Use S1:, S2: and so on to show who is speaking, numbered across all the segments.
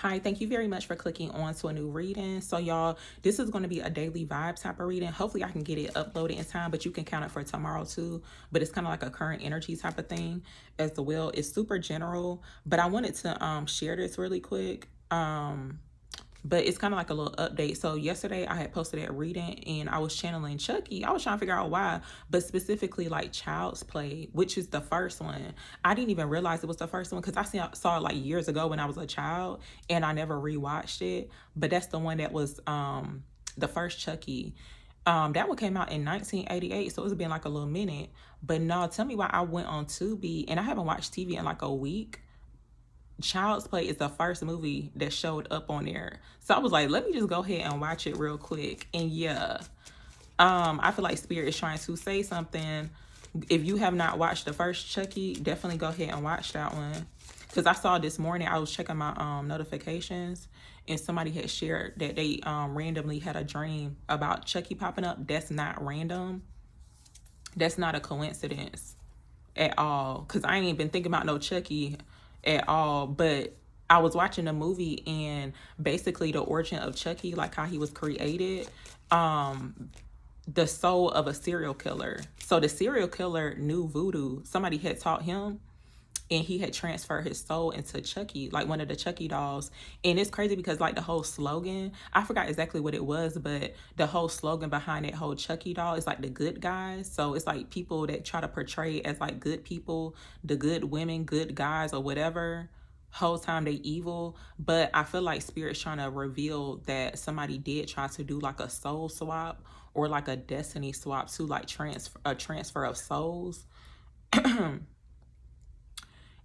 S1: Hi, thank you very much for clicking on to a new reading. So y'all, this is going to be a daily vibe type of reading. Hopefully I can get it uploaded in time, but you can count it for tomorrow too. But it's kind of like a current energy type of thing as well. It's super general, but I wanted to share this really quick. But it's kind of like a little update. So yesterday I had posted that reading and I was channeling Chucky. I was trying to figure out why, but specifically like Child's Play, which is the first one. I didn't even realize it was the first one because saw it like years ago when I was a child and I never rewatched it. But that's the one that was the first Chucky. That one came out in 1988, so it's been like a little minute. But no, tell me why I went on Tubi and I haven't watched TV in like a week. Child's Play is the first movie that showed up on there. So I was like, let me just go ahead and watch it real quick. And yeah, I feel like Spirit is trying to say something. If you have not watched the first Chucky, definitely go ahead and watch that one. Because I saw this morning, I was checking my notifications, and somebody had shared that they randomly had a dream about Chucky popping up. That's not random. That's not a coincidence at all. Because I ain't been thinking about no Chucky at all. But I was watching a movie, and basically the origin of Chucky, like how he was created, the soul of a serial killer. So the serial killer knew voodoo. Somebody had taught him, and he had transferred his soul into Chucky, like one of the Chucky dolls. And it's crazy because like the whole slogan, I forgot exactly what it was, but the whole slogan behind that whole Chucky doll is like the good guys. So it's like people that try to portray as like good people, the good women, good guys, or whatever. Whole time they evil. But I feel like Spirit's trying to reveal that somebody did try to do like a soul swap or like a destiny swap to like a transfer of souls.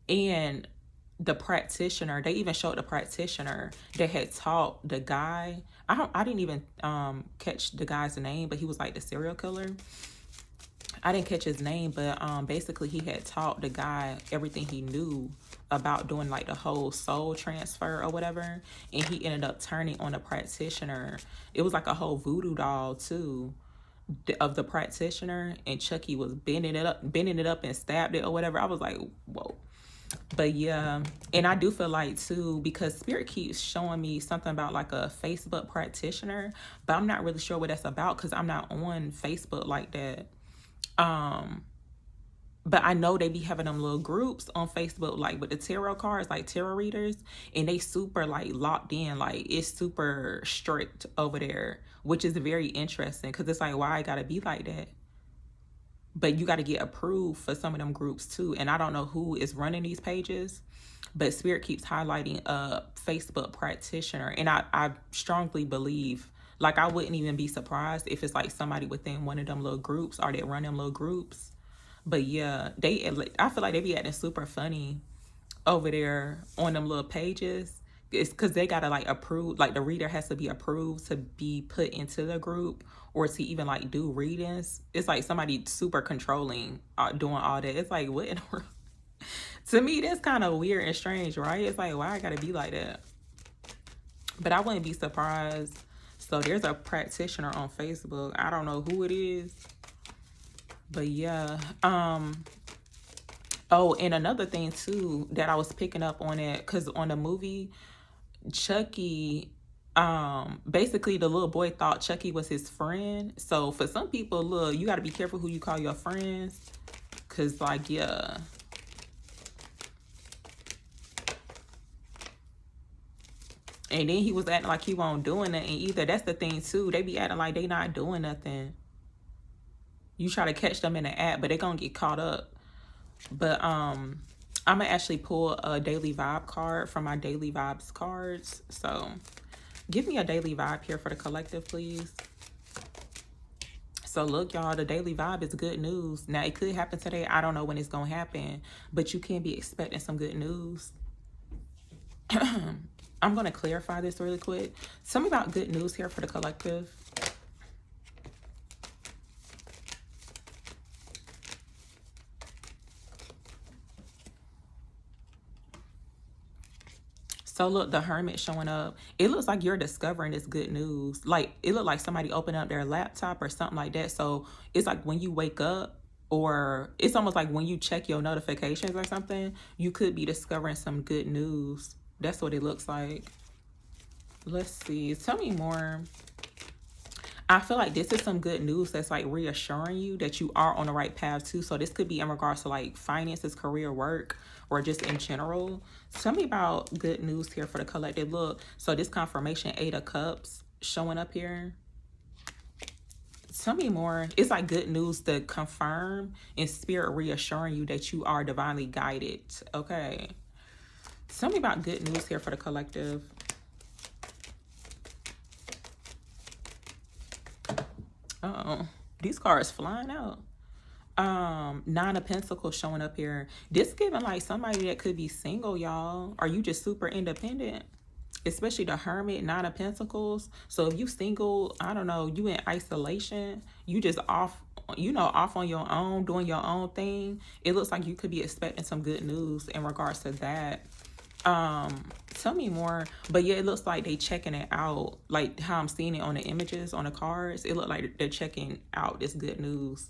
S1: And the practitioner, they even showed the practitioner that had taught the guy. I didn't even catch the guy's name, but he was like the serial killer. I didn't catch his name, but basically he had taught the guy everything he knew about doing like the whole soul transfer or whatever, and he ended up turning on the practitioner. It was like a whole voodoo doll too of the practitioner, and Chucky was bending it up and stabbed it or whatever. I was like, whoa. But yeah, and I do feel like too, because Spirit keeps showing me something about like a Facebook practitioner, but I'm not really sure what that's about because I'm not on Facebook like that. But I know they be having them little groups on Facebook, like with the tarot cards, like tarot readers, and they super like locked in, like it's super strict over there, which is very interesting because it's like, why I gotta be like that? But you got to get approved for some of them groups too. And I don't know who is running these pages, but Spirit keeps highlighting a Facebook practitioner. And I strongly believe, like, I wouldn't even be surprised if it's like somebody within one of them little groups or they run them little groups. But yeah, I feel like they be acting super funny over there on them little pages. It's because they gotta like approve, like the reader has to be approved to be put into the group or to even like do readings. It's like somebody super controlling doing all that. It's like, what in the world? To me, that's kind of weird and strange, right? It's like, why I gotta be like that? But I wouldn't be surprised. So there's a practitioner on Facebook. I don't know who it is, but yeah. Oh, and another thing too that I was picking up on it, because on the movie Chucky, basically the little boy thought Chucky was his friend. So for some people, look, you got to be careful who you call your friends, because like, yeah. And then he was acting like he won't doing nothing either. That's the thing too, they be acting like they not doing nothing. You try to catch them in the act, but they gonna get caught up. But I'm gonna actually pull a daily vibe card from my daily vibes cards. So give me a daily vibe here for the collective, please. So look, y'all, the daily vibe is good news. Now, it could happen today. I don't know when it's going to happen, but you can be expecting some good news. I'm going to clarify this really quick. Tell me about good news here for the collective. So look, the Hermit showing up. It looks like you're discovering this good news. Like, it looked like somebody opened up their laptop or something like that. So it's like when you wake up, or it's almost like when you check your notifications or something, you could be discovering some good news. That's what it looks like. Let's see. Tell me more. I feel like this is some good news that's like reassuring you that you are on the right path too. So this could be in regards to like finances, career, work, or just in general. Tell me about good news here for the collective. Look, so this confirmation, 8 of Cups showing up here. Tell me more. It's like good news to confirm and spirit reassuring you that you are divinely guided. Okay. Tell me about good news here for the collective. Uh-oh. These cards flying out. 9 of Pentacles showing up here. This giving like somebody that could be single, y'all. Are you just super independent? Especially the Hermit, 9 of Pentacles. So if you single, I don't know, you in isolation, you just off, you know, off on your own, doing your own thing. It looks like you could be expecting some good news in regards to that. Tell me more. But yeah, it looks like they checking it out, like how I'm seeing it on the images on the cards. It looked like they're checking out this good news.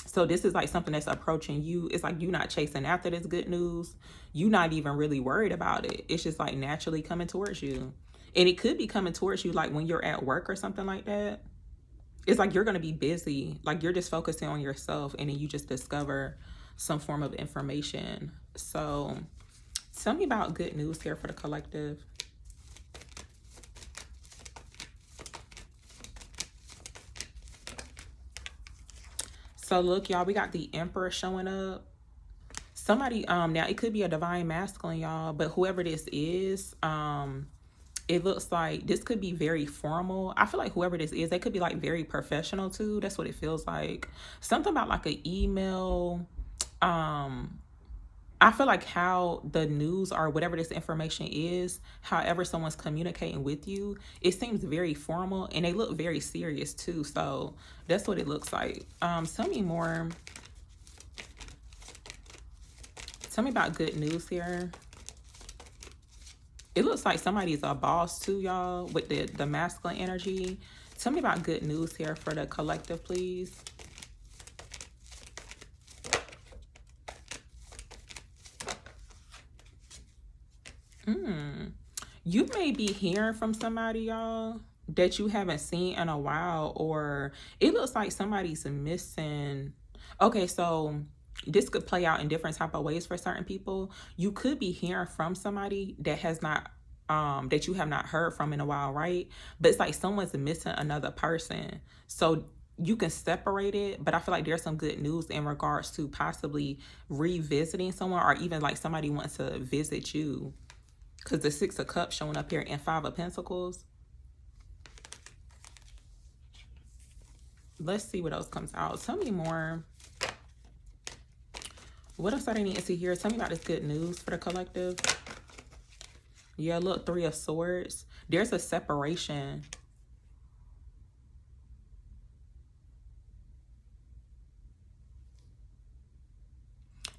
S1: So this is like something that's approaching you. It's like you're not chasing after this good news. You're not even really worried about it. It's just like naturally coming towards you. And it could be coming towards you like when you're at work or something like that. It's like you're going to be busy. Like you're just focusing on yourself and then you just discover some form of information. So tell me about good news here for the collective. So look, y'all, we got the Emperor showing up. Somebody, now it could be a divine masculine, y'all, but whoever this is, it looks like this could be very formal. I feel like whoever this is, they could be like very professional too. That's what it feels like. Something about like an email. I feel like how the news or whatever this information is, however someone's communicating with you, it seems very formal and they look very serious too. So that's what it looks like. Tell me more. Tell me about good news here. It looks like somebody's a boss too, y'all, with the masculine energy. Tell me about good news here for the collective, please. You may be hearing from somebody, y'all, that you haven't seen in a while, or it looks like somebody's missing. Okay, so this could play out in different type of ways for certain people. You could be hearing from somebody that has not that you have not heard from in a while, right? But it's like someone's missing another person. So you can separate it, but I feel like there's some good news in regards to possibly revisiting someone, or even like somebody wants to visit you. Because the 6 of Cups showing up here and 5 of Pentacles. Let's see what else comes out. Tell me more. What else are they need to see here? Tell me about this good news for the collective. Yeah, look, 3 of Swords. There's a separation.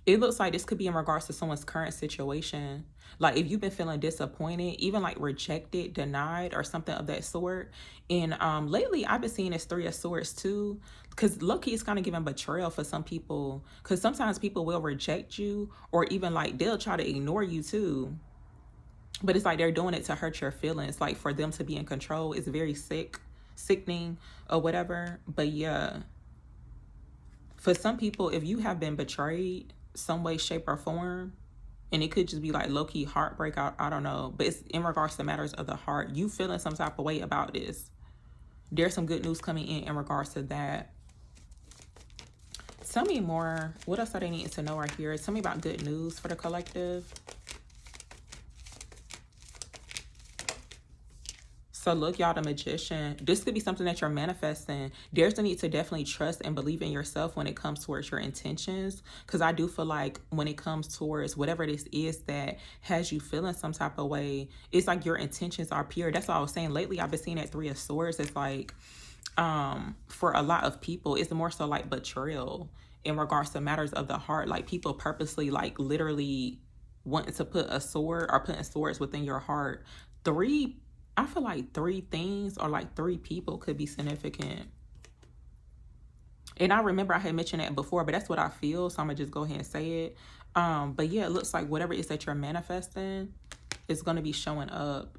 S1: It looks like this could be in regards to someone's current situation. Like if you've been feeling disappointed, even like rejected, denied, or something of that sort. And lately I've been seeing this 3 of Swords too, because low-key it's kind of giving betrayal for some people, because sometimes people will reject you, or even like they'll try to ignore you too. But it's like they're doing it to hurt your feelings, like for them to be in control. It's very sickening or whatever. But yeah, for some people, if you have been betrayed some way, shape, or form, and it could just be like low-key heartbreak, I don't know, but it's in regards to matters of the heart, you feeling some type of way about this, there's some good news coming in regards to that. Tell me more. What else are they needing to know right here? Tell me about good news for the collective. So look, y'all, the Magician. This could be something that you're manifesting. There's a need to definitely trust and believe in yourself when it comes towards your intentions. Because I do feel like when it comes towards whatever this is that has you feeling some type of way, it's like your intentions are pure. That's what I was saying. Lately, I've been seeing that 3 of Swords. It's like, for a lot of people, it's more so like betrayal in regards to matters of the heart. Like people purposely, like literally wanting to put a sword or putting swords within your heart. I feel like 3 things or like 3 people could be significant. And I remember I had mentioned that before, but that's what I feel. So I'm going to just go ahead and say it. But yeah, it looks like whatever it is that you're manifesting is going to be showing up.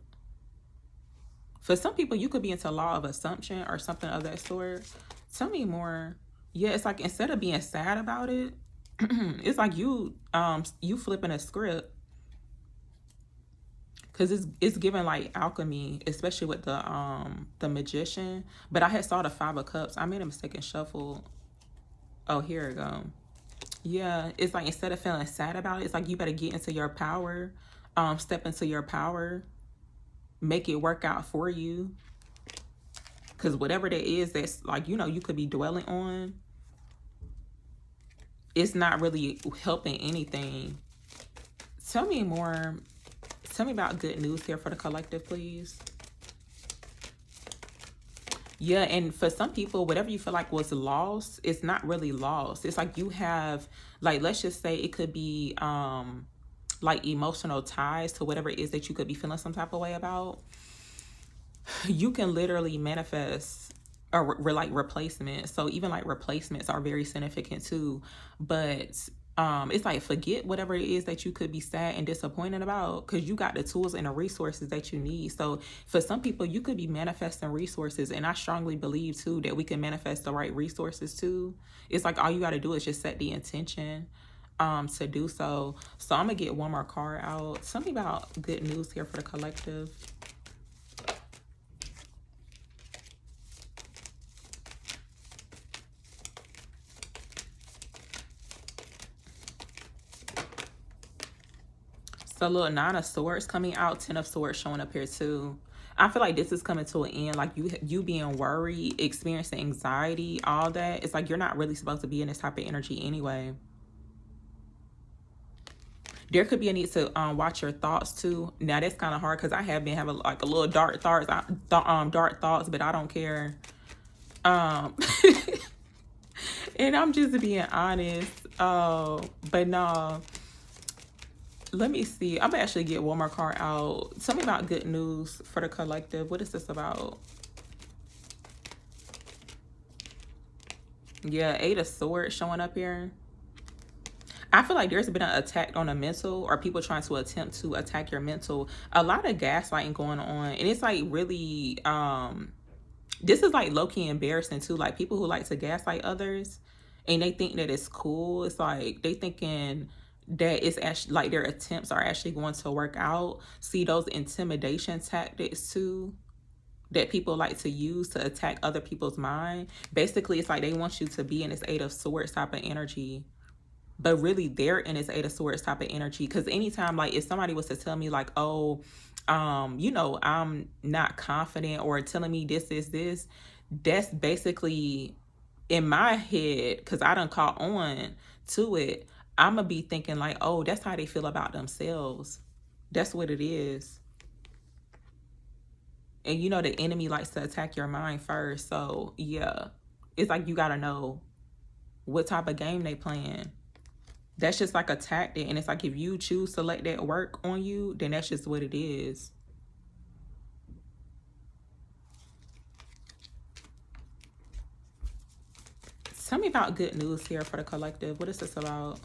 S1: For some people, you could be into law of assumption or something of that sort. Tell me more. Yeah, it's like instead of being sad about it, it's like you flipping a script, because it's given like alchemy, especially with the magician. But I had saw the 5 of Cups. I made a mistake and shuffled. Oh, here it go. Yeah, it's like instead of feeling sad about it, it's like you better get into your power, step into your power, make it work out for you. Because whatever that is, that's like, you could be dwelling on, it's not really helping anything. Tell me more. Tell me about good news here for the collective, please. Yeah, and for some people, whatever you feel like was lost, it's not really lost. It's like you have, like, let's just say it could be like emotional ties to whatever it is that you could be feeling some type of way about. You can literally manifest like replacement. So even like replacements are very significant too. But it's like forget whatever it is that you could be sad and disappointed about, because you got the tools and the resources that you need. So for some people, you could be manifesting resources, and I strongly believe too that we can manifest the right resources too. It's like all you got to do is just set the intention to do so. So I'm gonna get one more card out. Tell me about good news here for the collective. So little 9 of Swords coming out, 10 of Swords showing up here too. I feel like this is coming to an end. Like you being worried, experiencing anxiety, all that. It's like you're not really supposed to be in this type of energy anyway. There could be a need to watch your thoughts too. Now that's kind of hard because I have been having like a little dark thoughts, dark thoughts, but I don't care. Um, and I'm just being honest. But no. Let me see. I'm gonna actually get one more card out. Tell me about good news for the collective. What is this about? Yeah, 8 of Swords showing up here. I feel like there's been an attack on the mental, or people trying to attempt to attack your mental. A lot of gaslighting going on. And it's like really, this is like low-key embarrassing too. Like people who like to gaslight others and they think that it's cool. It's like they thinking that it's actually like their attempts are actually going to work out. See those intimidation tactics too that people like to use to attack other people's mind. Basically, it's like they want you to be in this 8 of Swords type of energy, but really they're in this 8 of Swords type of energy. Because anytime, like if somebody was to tell me like, oh, I'm not confident, or telling me this, that's basically in my head, because I done caught on to it. I'm gonna be thinking like, oh, that's how they feel about themselves. That's what it is. And the enemy likes to attack your mind first. So yeah, it's like you gotta know what type of game they playing. That's just like a tactic. And it's like if you choose to let that work on you, then that's just what it is. Tell me about good news here for the collective. What is this about?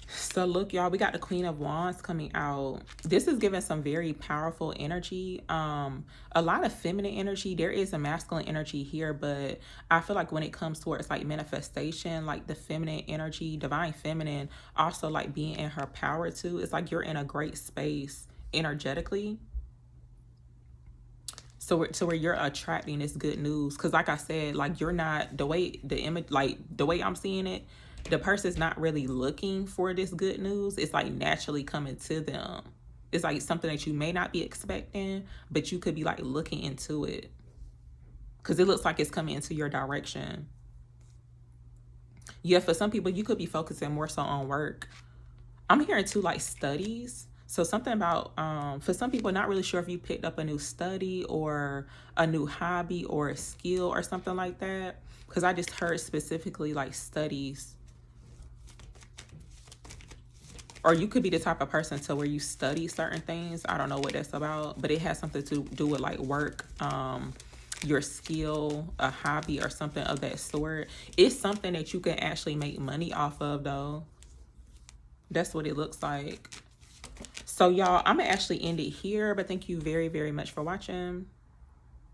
S1: So look, y'all, we got the Queen of Wands coming out. This is giving some very powerful energy. A lot of feminine energy. There is a masculine energy here, but I feel like when it comes towards like manifestation, like the feminine energy, divine feminine, also like being in her power too. It's like you're in a great space energetically. So to where you're attracting this good news. Because like I said, like you're not, the way the image, like the way I'm seeing it, the person's not really looking for this good news. It's like naturally coming to them. It's like something that you may not be expecting, but you could be like looking into it, because it looks like it's coming into your direction. Yeah, for some people, you could be focusing more so on work. I'm hearing too like studies. So something about, for some people, not really sure if you picked up a new study or a new hobby or a skill or something like that. Because I just heard specifically like studies. Or you could be the type of person to where you study certain things. I don't know what that's about, but it has something to do with like work. your skill, a hobby, or something of that sort. It's something that you can actually make money off of, though. That's what it looks like. So y'all, I'm gonna actually end it here, but thank you very, very much for watching.